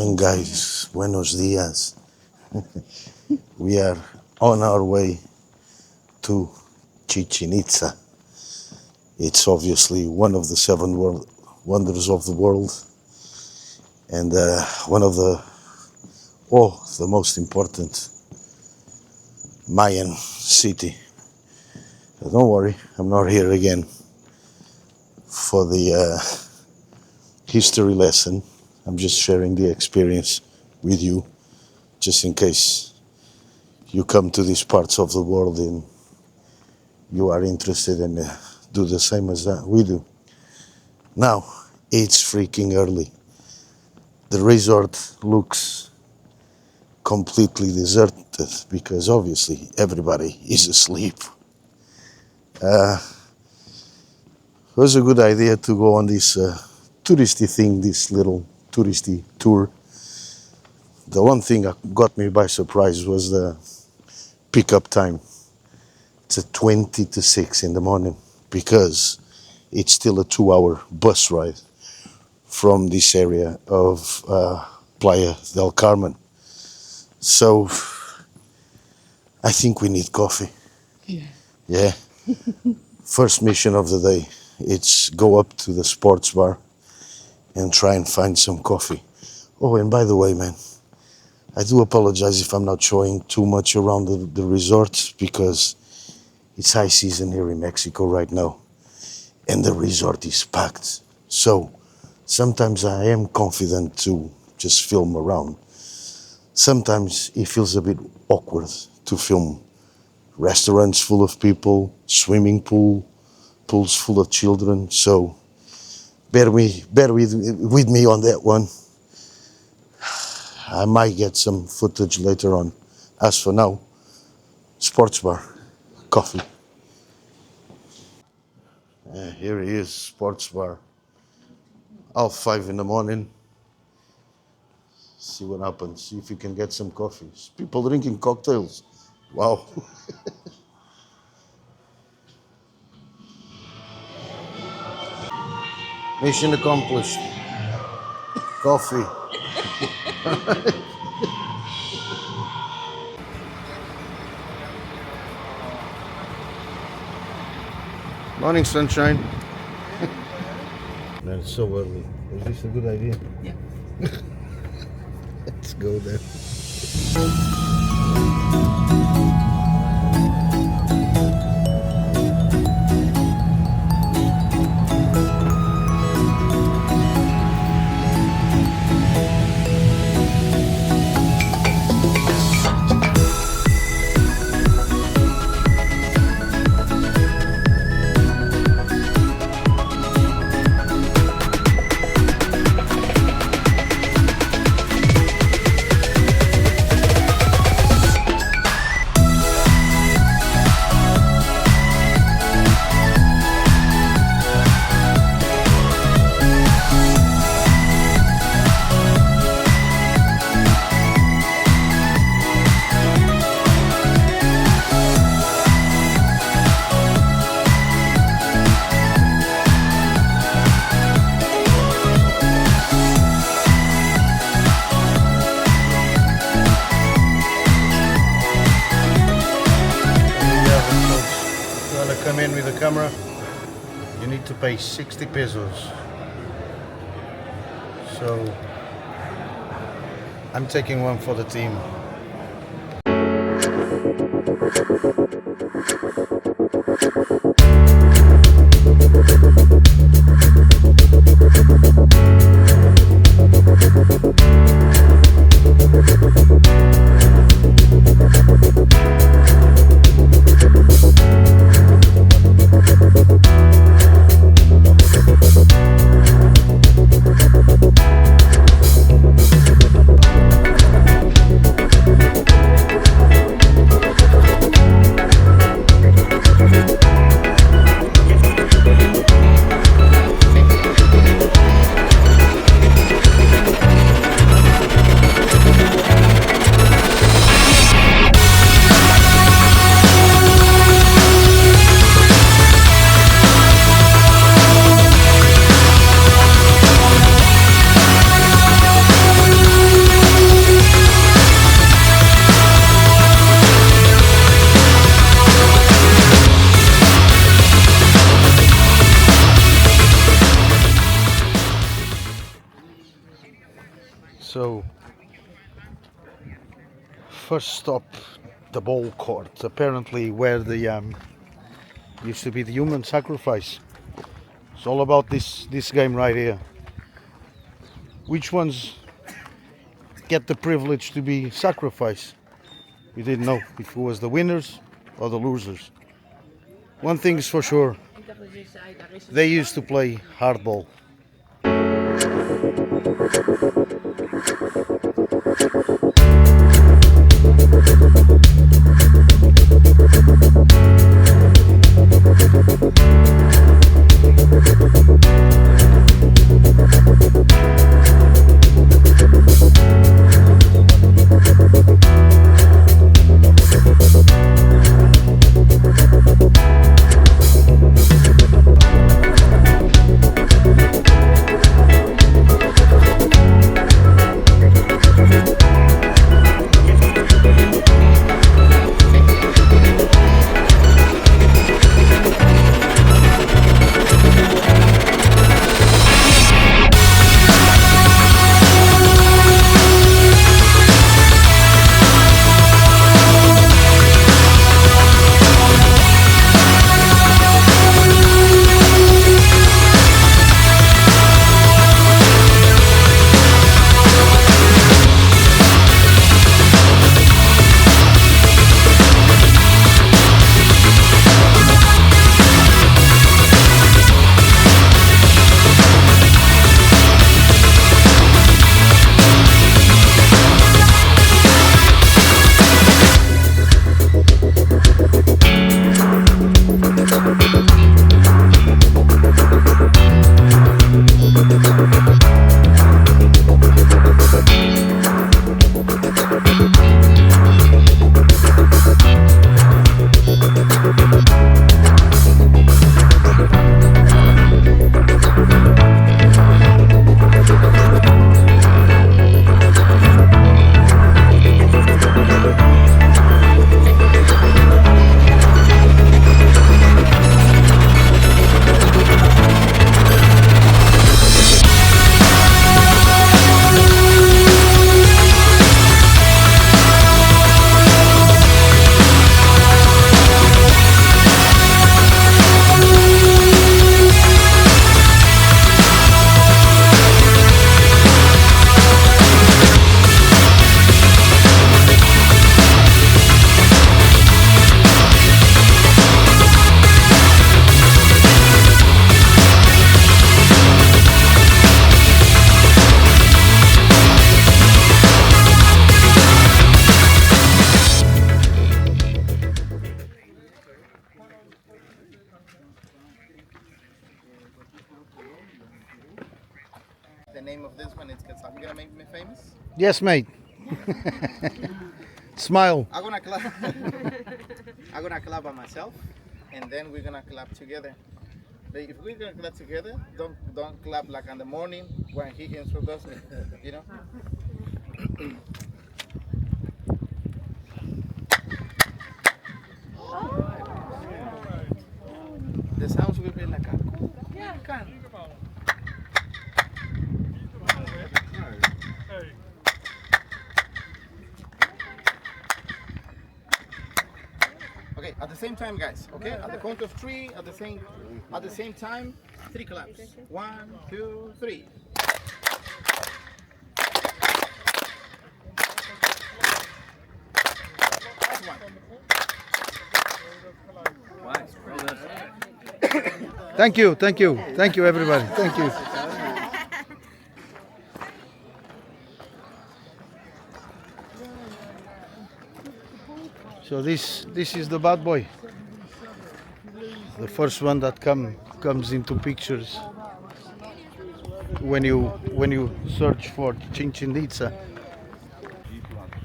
morning, guys. Buenos dias. We are on our way to Chichen Itza. It's obviously one of the seven wonders of the world, and one of the most important Mayan city. Don't worry, I'm not here again for the history lesson. I'm just sharing the experience with you, just in case you come to these parts of the world and you are interested in do the same as we do. Now, it's freaking early. The resort looks completely deserted because obviously everybody is asleep. It was a good idea to go on this touristy thing, this little touristy tour. The one thing that got me by surprise was the pickup time. It's at 20 to 6 in the morning because it's still a 2-hour bus ride from this area of Playa del Carmen. So I think we need coffee. Yeah. First mission of the day, it's go up to the sports bar and try and find some coffee. Oh, and by the way, man, I do apologize if I'm not showing too much around the resort because it's high season here in Mexico right now and the resort is packed. So sometimes I am confident to just film around. Sometimes it feels a bit awkward to film restaurants full of people, swimming pools full of children. So bear with me on that one. I might get some footage later on. As for now, sports bar, coffee. Here he is, sports bar. 5:30 in the morning. See what happens. See if you can get some coffee. People drinking cocktails. Wow. Mission accomplished. Coffee. Morning, sunshine. Man, it's so early. Is this a good idea? Yeah. Let's go there. Come in with the camera, you need to pay 60 pesos. So I'm taking one for the team. First stop, the ball court, apparently where the used to be the human sacrifice. It's all about this game right here. Which ones get the privilege to be sacrificed? We didn't know if it was the winners or the losers. One thing is for sure, they used to play hardball. The name of this one is Quetzal. You gonna make me famous? Yes, mate. Smile. I'm gonna clap. I'm gonna clap by myself, and then we're gonna clap together. But if we're gonna clap together, don't clap like in the morning when he introduced me. You know. The sounds will be like a Tsukan. Okay, at the same time, guys. Okay, at the count of three, at the same time, 3 claps. 1, 2, 3. Last one. Thank you, everybody. Thank you. So this is the bad boy, the first one that comes into pictures when you search for Chichen Itza.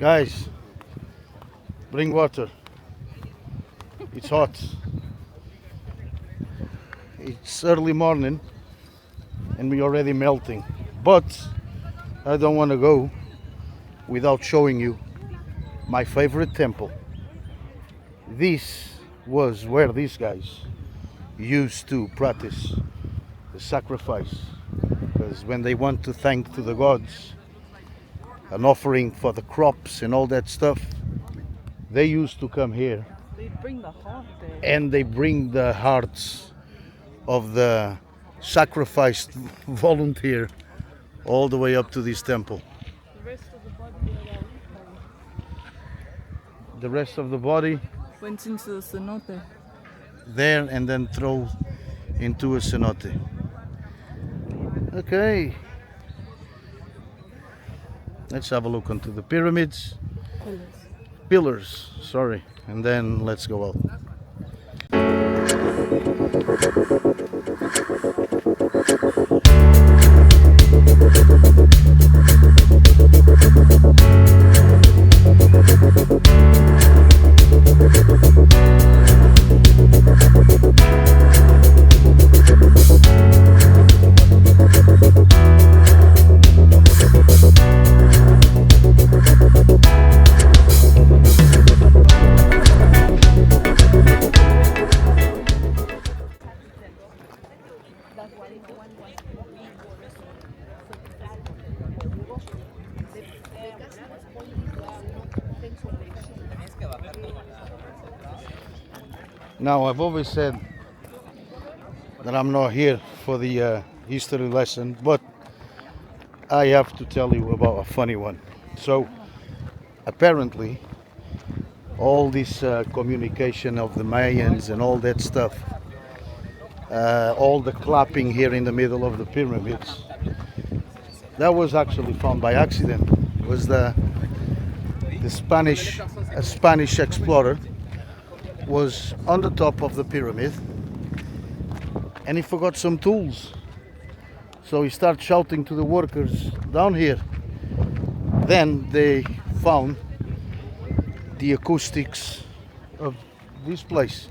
Guys, bring water. It's hot. It's early morning and we're already melting. But I don't want to go without showing you my favorite temple. This was where these guys used to practice the sacrifice, because when they want to thank to the gods, an offering for the crops and all that stuff, they used to come here They bring the heart there. and they bring the hearts of the sacrificed volunteer all the way up to this temple. The rest of the body The rest of the body went into the cenote. there and then throw into a cenote. Okay. Let's have a look onto the pyramids. Pillars, sorry. And then let's go out. Now, I've always said that I'm not here for the history lesson, but I have to tell you about a funny one. So, apparently, all this communication of the Mayans and all that stuff, all the clapping here in the middle of the pyramids, that was actually found by accident. It was a Spanish explorer was on the top of the pyramid and he forgot some tools. So he started shouting to the workers down here. Then they found the acoustics of this place.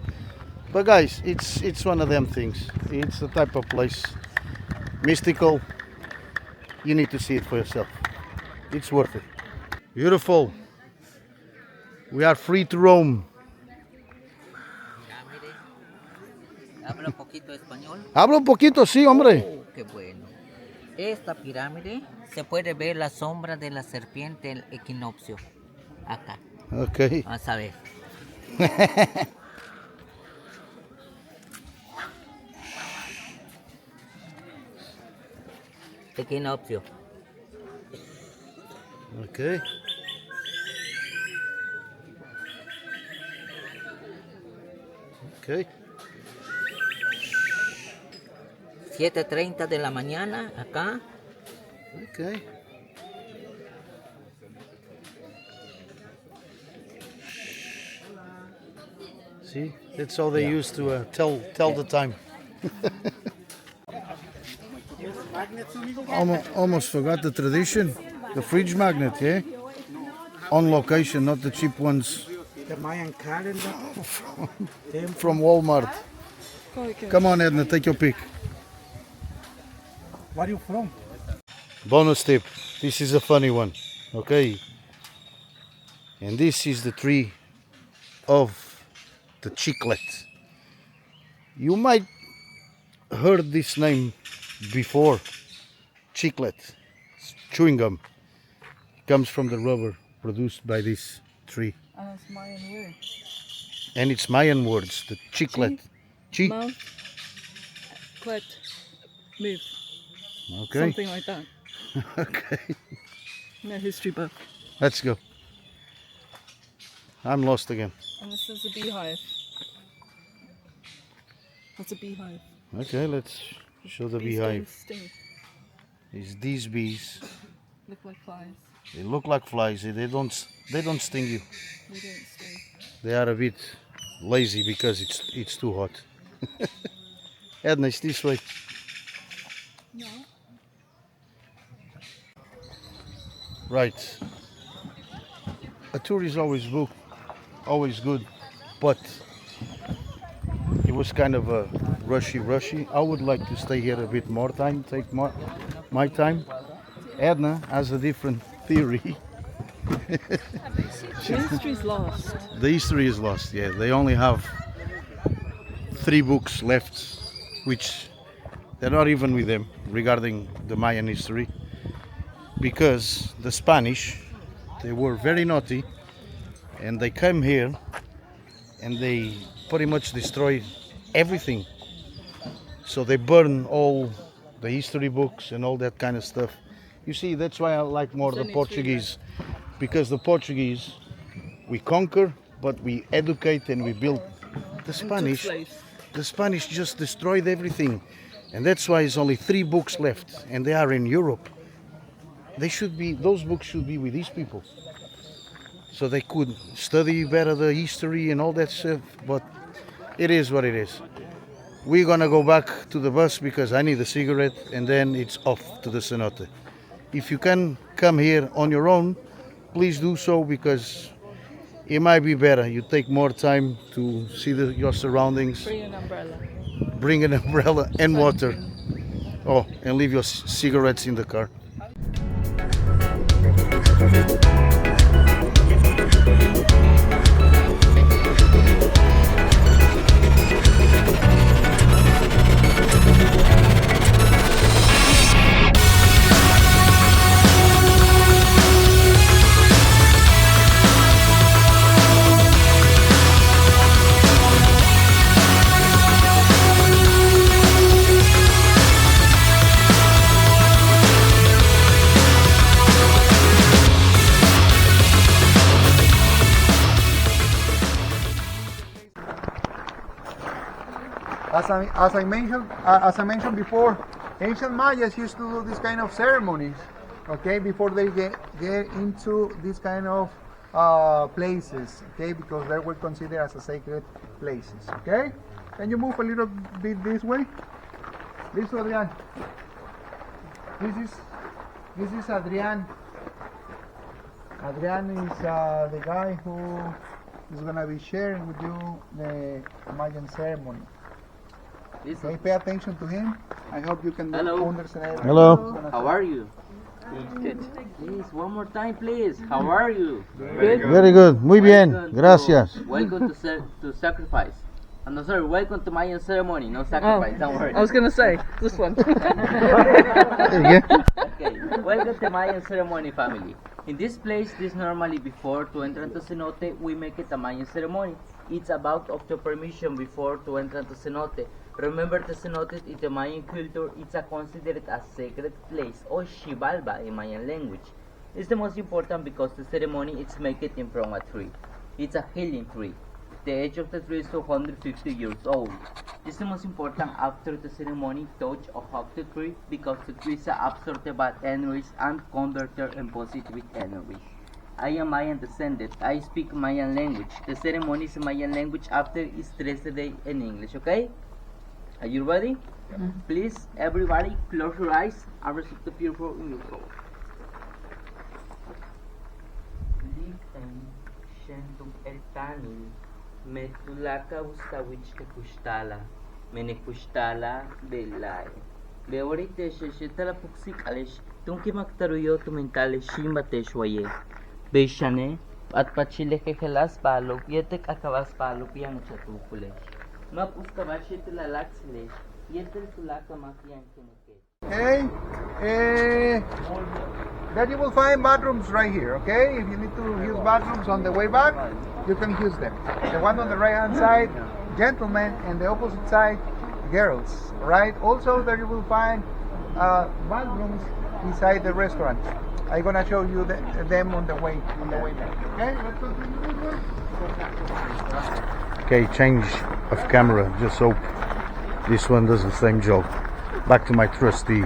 But guys, it's one of them things. It's the type of place, mystical. You need to see it for yourself. It's worth it. Beautiful. We are free to roam. ¿Habla un poquito español? Hablo un poquito, sí, hombre. Oh, qué bueno. Esta pirámide se puede ver la sombra de la serpiente el equinoccio. Acá. Ok. Vamos a ver. Equinoccio. Ok. Ok. 7:30 de la mañana, acá. Ok. See, that's how they used to tell the time. Almost forgot the tradition. The fridge magnet, yeah? On location, not the cheap ones The Mayan calendar. from Walmart. Okay. Come on, Edna, take your pick. Where are you from? Bonus tip. This is a funny one. Okay. And this is the tree of the chiclet. You might heard this name before. Chiclet. It's chewing gum. It comes from the rubber produced by this tree. And it's Mayan word. And it's Mayan words, the chiclet. Chi. Mouth, clet, move. Okay. Something like that. Okay. No history book. Let's go. I'm lost again. And this is a beehive. That's a beehive. Okay, let's show the Bees beehive. don't sting. Is these bees? Look like flies. They look like flies. They don't sting you. They don't sting. They are a bit lazy because it's too hot. Edna, it's this way. No. Right. A tour is always booked, always good, but it was kind of a rushy. I would like to stay here a bit more time, take my time. Edna has a different theory. The history's lost. The history is lost, yeah. They only have 3 books left, which they're not even with them regarding the Mayan history, because the Spanish, they were very naughty and they came here and they pretty much destroyed everything. So they burn all the history books and all that kind of stuff. You see, that's why I like more the Portuguese, because the Portuguese, we conquer, but we educate and we build. The Spanish just destroyed everything, and that's why there's only 3 books left, and they are in Europe. Those books should be with these people, so they could study better the history and all that stuff. But it is what it is. We're gonna go back to the bus because I need a cigarette, and then it's off to the cenote. If you can come here on your own, please do so, because it might be better. You take more time to see your surroundings. Bring an umbrella. Bring an umbrella and water. Oh, and leave your cigarettes in the car. As I mentioned before, ancient Mayas used to do this kind of ceremonies, okay, before they get into this kind of places, okay, because they were considered as a sacred places, okay. Can you move a little bit this way? Listo, Adrian. This is Adrian. Adrian is the guy who is gonna be sharing with you the Mayan ceremony. Okay, pay attention to him. I hope you can understand everything. Hello. How are you? Good. Please, one more time, please. How are you? Good. Very good. Muy bien. Gracias. Welcome to sacrifice. I'm no, sorry. Welcome to Mayan ceremony. No sacrifice. Don't worry. I was gonna say this one. Okay. Welcome to Mayan ceremony, family. In this place, this normally before to enter into cenote, we make it a Mayan ceremony. It's about of the permission before to enter into cenote. Remember, the cenote in the Mayan culture, it's considered a sacred place, or xibalba in Mayan language. It's the most important because the ceremony is made in front of a tree. It's a healing tree. The age of the tree is 250 years old. This is the most important after the ceremony touch or hug the tree because the tree is absorbed bad energies and converted in positive energies. I am Mayan descendant. I speak Mayan language. The ceremony is Mayan language after is yesterday in English, okay? Are you ready? Please, everybody, close your eyes and receive the pure in your soul. Litem shentum eltanil metulaka ustawich te kushtala mene kushtala belai. Beorite sheshetala puksik alish tunki maktaruyo tumentale shimba te shwaye. Beishane at pachile que gelas palo yetek akabas palo pian chatukule. Map uskabashit la laxle yetel tulaka mafian keneke. Okay, then you will find bathrooms right here, okay? If you need to use bathrooms on the way back, you can use them. The one on the right hand side, gentlemen, and the opposite side, girls, right? Also, there you will find bathrooms inside the restaurant. I'm gonna show you them on the way back. Okay, let's continue. Okay, change of camera, just so this one does the same job. Back to my trusty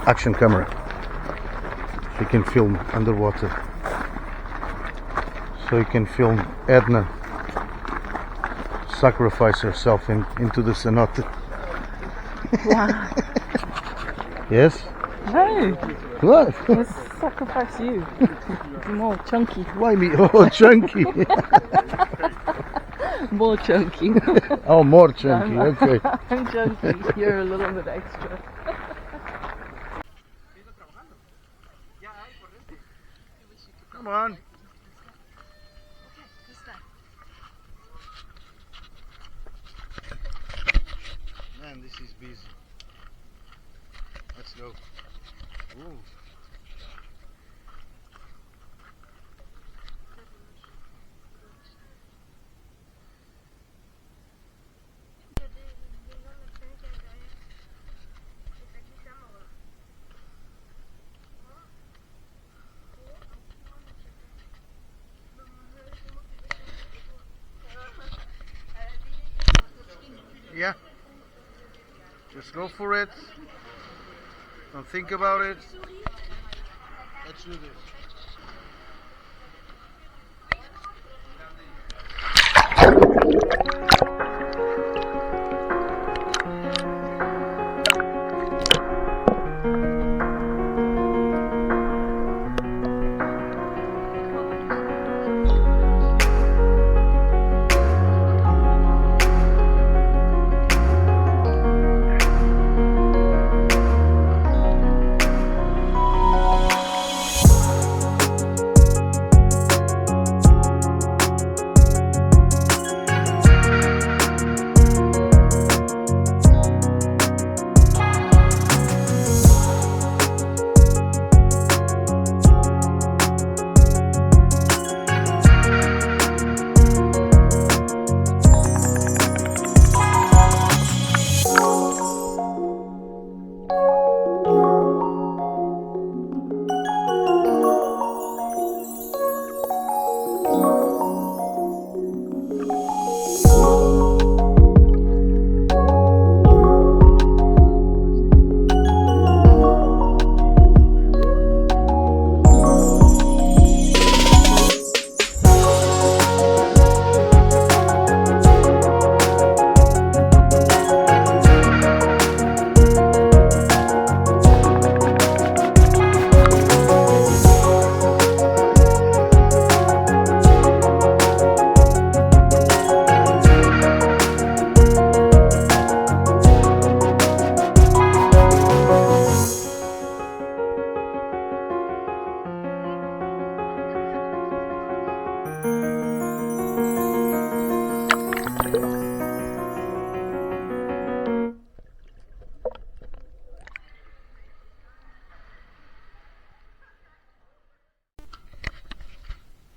action camera. So you can film underwater. So you can film Edna sacrifice herself into the cenote. Wow. Yes? No, What? let's sacrifice you. It's more chunky. Why me? Oh, chunky. More chunky. Oh, more chunky. Okay. I'm chunky. You're a little bit extra. Come on. Man, this is busy. Let's go. Ooh. Yeah. Just go for it. Don't think about it. Let's do this.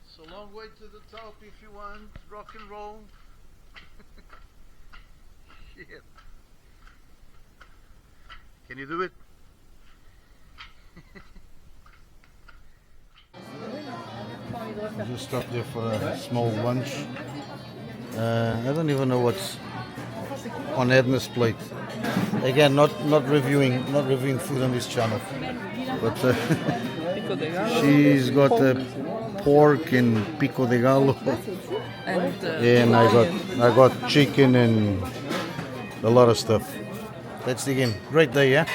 It's a long way to the top if you want rock and roll. Shit. Can you do it? Just stopped there for a small lunch. I don't even know what's on Edna's plate. Again, not reviewing food on this channel, but Pico de gallo. she's got pork and pico de gallo, and I got chicken and a lot of stuff. Let's dig in. Great day, yeah.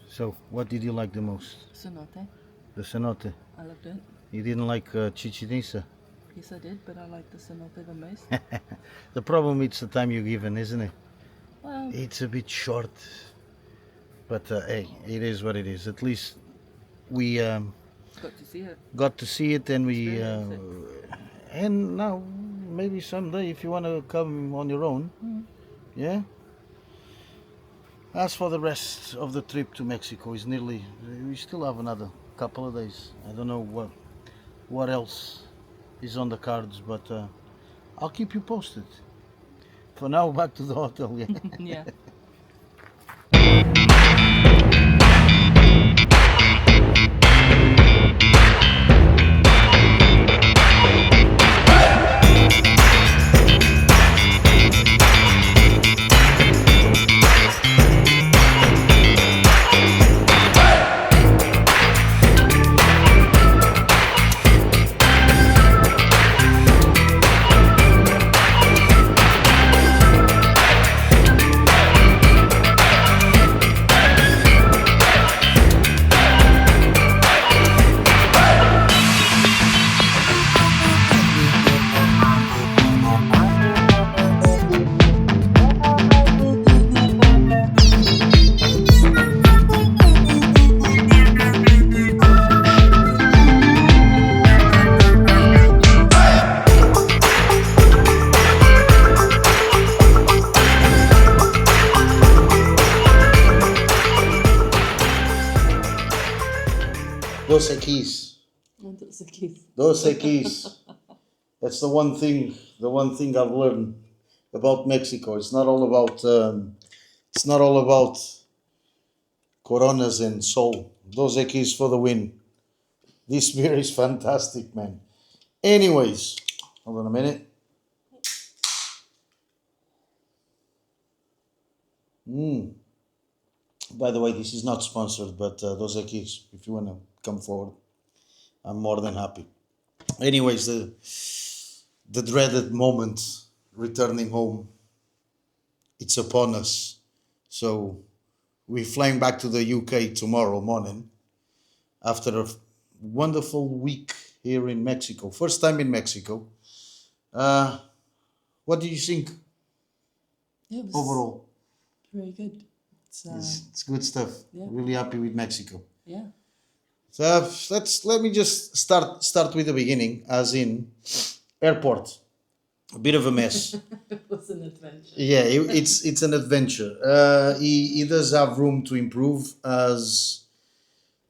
So, what did you like the most? Cenote. The cenote. I loved it. You didn't like Chichen Itza. Yes, I did, but I like the cenote the most. The problem is the time you're given, isn't it? Well, It's a bit short, but hey, it is what it is. At least we got to see it. got to see it, and we Experience and now maybe someday if you want to come on your own, yeah. As for the rest of the trip to Mexico, is nearly. We still have another couple of days. I don't know what else is on the cards, but I'll keep you posted. For now, back to the hotel. Yeah. Yeah. Dos keys. That's a kiss. Dos keys. That's the one thing I've learned about Mexico. It's not all about Coronas and Sol. Dos keys for the win. This beer is fantastic, man. Anyways, hold on a minute. Mm. By the way, this is not sponsored, but those are kids. If you want to come forward, I'm more than happy. Anyways, the dreaded moment, returning home, it's upon us. So we're flying back to the UK tomorrow morning after a wonderful week here in Mexico. First time in Mexico. Uh, what do you think Yeah, it was overall? very good. It's good stuff. Yeah. Really happy with Mexico. Yeah. So let me just start with the beginning, as in airport. A bit of a mess. It was an adventure. Yeah, it's an adventure. He does have room to improve, as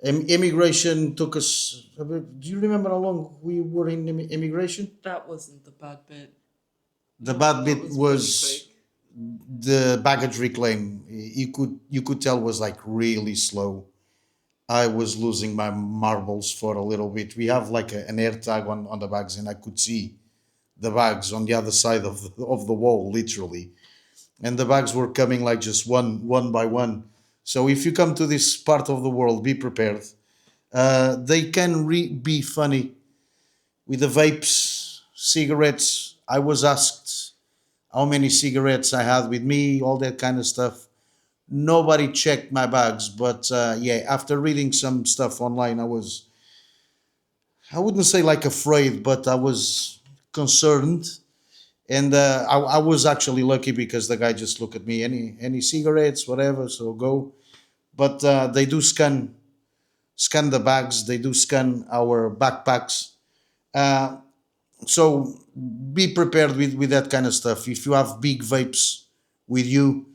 immigration took us. Do you remember how long we were in immigration? That wasn't the bad bit. The bad That bit was was pretty the baggage reclaim. You could tell was like really slow. I was losing my marbles for a little bit. We have like an air tag on the bags, and I could see the bags on the other side of the wall, literally. And the bags were coming like just one by one. So if you come to this part of the world, be prepared. They can be funny with the vapes, cigarettes. I was asked how many cigarettes I had with me, all that kind of stuff. Nobody checked my bags, but yeah, after reading some stuff online, I wouldn't say like afraid, but I was concerned. And I was actually lucky because the guy just looked at me, any cigarettes, whatever, so go. But they do scan the bags, they do scan our backpacks. Uh, so be prepared with that kind of stuff. If you have big vapes with you,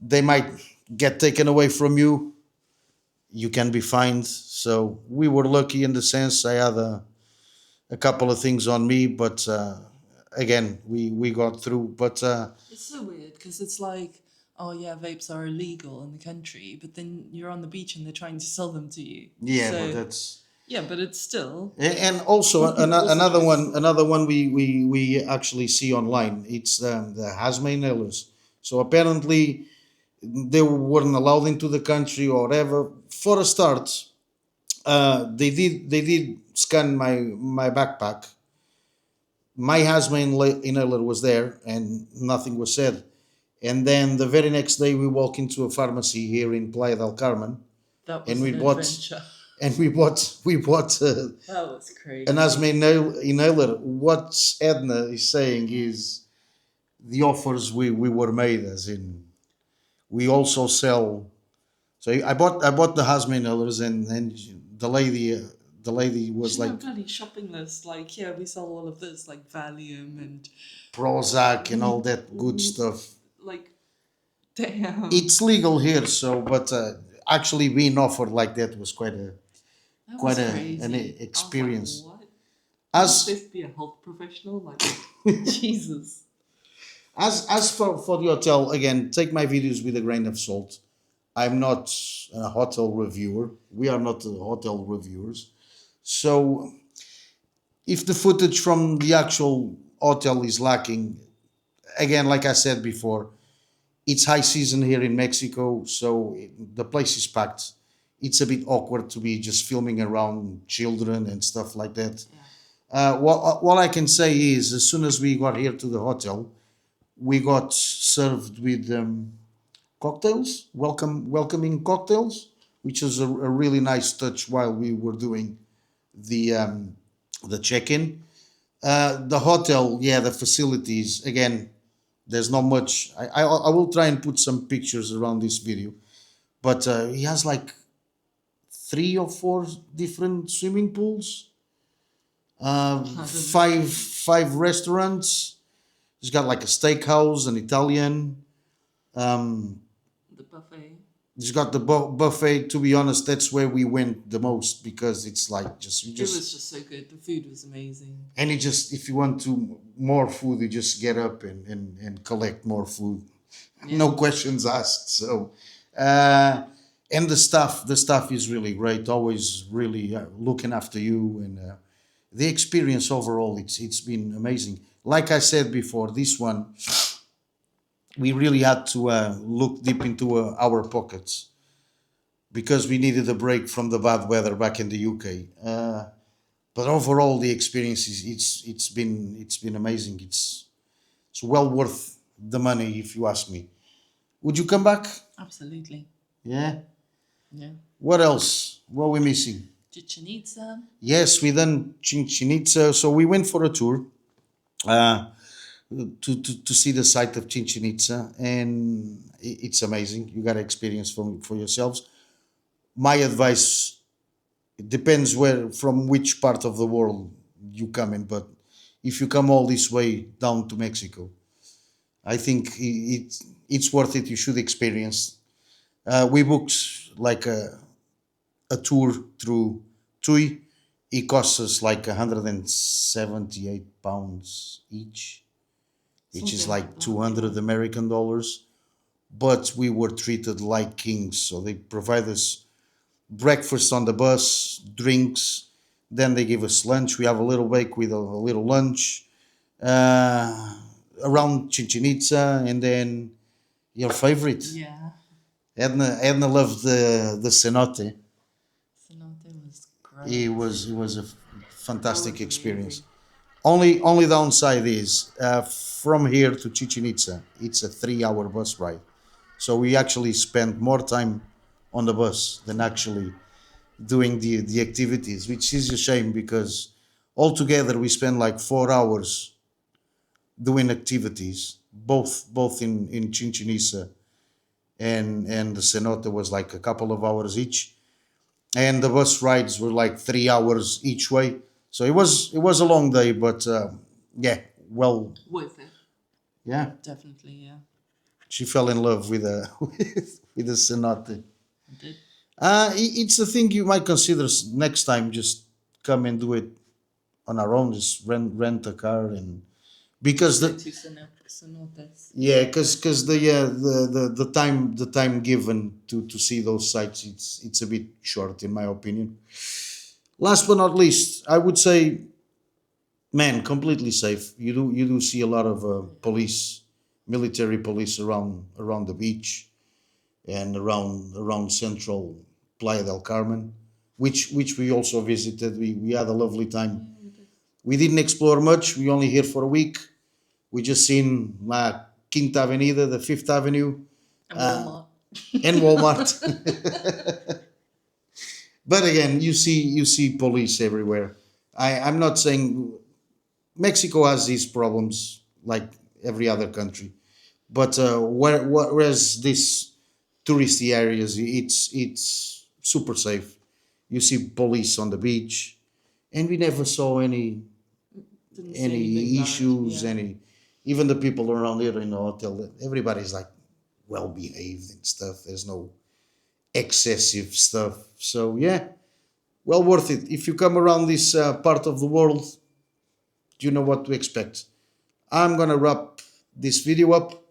they might get taken away from you. You can be fined. So we were lucky in the sense I had a couple of things on me, but again, we got through. But It's so weird because it's like, oh yeah, vapes are illegal in the country, but then you're on the beach and they're trying to sell them to you. yeah, So, but that's yeah, but it's still and also Also another just- one, we actually see online. It's the hazmat nailers. So apparently they weren't allowed into the country or whatever. For a start, they did scan my backpack. My hazmat inhaler was there, and nothing was said. And then the very next day, we walk into a pharmacy here in Playa del Carmen, that was and we an bought adventure. we bought That was crazy. an hazmat inhaler. What Edna is saying is the offers we were made, as in we also sell. So I bought the hazmat inhalers, and the lady was She had a like bloody shopping list. Like, yeah, we sell all of this, like Valium and Prozac and all that good stuff. like, damn. It's legal here, so but actually being offered like that was quite That quite was an crazy. I was like, experience. what? Is As this be a health professional? Like, Jesus. as for the hotel, again, take my videos with a grain of salt. I'm not a hotel reviewer. We are not hotel reviewers. So if the footage from the actual hotel is lacking, again, like I said before, it's high season here in Mexico, so the place is packed. It's a bit awkward to be just filming around children and stuff like that. What I can say is, as soon as we got here to the hotel, we got served with cocktails, welcoming cocktails, which is a really nice touch while we were doing the check-in. The hotel, yeah, the facilities. Again, there's not much. I will try and put some pictures around this video, but he has like 3 or 4 different swimming pools, five restaurants. He's got like a steakhouse, an Italian. The buffet. He's got the buffet. To be honest, that's where we went the most because it's like you It just was just so good. The food was amazing. and you just, if you want to more food, you just get up and collect more food. No questions asked. So and the staff is really great, always really looking after you, and the experience overall, it's been amazing. Like I said before, this one we really had to look deep into our pockets because we needed a break from the bad weather back in the UK. But overall, the experience is it's been amazing. It's well worth the money, if you ask me. Would you come back? Absolutely. Yeah. Yeah. What else? What are we missing? Chichen Itza. Yes, we done Chichen Itza. So we went for a tour uh, to see the site of Chichen Itza, and it's amazing. You got to experience for yourselves. My advice, it depends where from which part of the world you come in, but if you come all this way down to Mexico, I think it's worth it. You should experience. We booked like a tour through TUI. It costs us like £178 each, which is Something like like that, 200 yeah. American dollars. But we were treated like kings. So they provide us breakfast on the bus, drinks. Then they give us lunch. We have a little break with a little lunch uh, around Chichen Itza, and then your favorite. Yeah. Edna loved the cenote. Cenote was great. It was a fantastic was experience. amazing. Only downside is from here to Chichen Itza, it's a 3 hour bus ride. So we actually spent more time on the bus than actually doing the activities, which is a shame because altogether we spent like 4 hours doing activities, both in Chichen Itza and the cenote was like a couple of hours each, and the bus rides were like 3 hours each way. So it was a long day, but yeah, well, Worth it. yeah, Definitely, yeah. she fell in love with a with the cenote. I did. It's a thing you might consider next time. Just come and do it on our own. Just rent a car and because Go the to cenotes. yeah, because the time given to see those sites it's a bit short in my opinion. Last but not least, I would say, man, completely safe. You do see a lot of police, military police around the beach and around central Playa del Carmen, which we also visited. We had a lovely time. We didn't explore much. We only here for a week. We just seen La Quinta Avenida, the Fifth Avenue, And Walmart. and Walmart. But again, you see police everywhere. I'm not saying Mexico has these problems like every other country, but whereas this touristy areas, it's super safe. You see police on the beach, and we never saw any Didn't see any anything bad. issues, Yeah. any even the people around here in the hotel, everybody's like well behaved and stuff. There's no excessive stuff. So yeah, well worth it. If you come around this part of the world, you know what to expect. I'm gonna wrap this video up.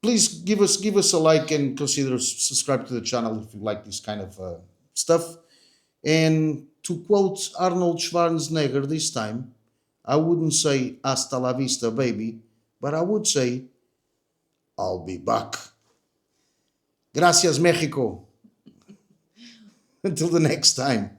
Please give us a like and consider subscribe to the channel if you like this kind of stuff. And to quote Arnold Schwarzenegger this time, I wouldn't say hasta la vista, baby, but I would say I'll be back. Gracias, Mexico. Until the next time.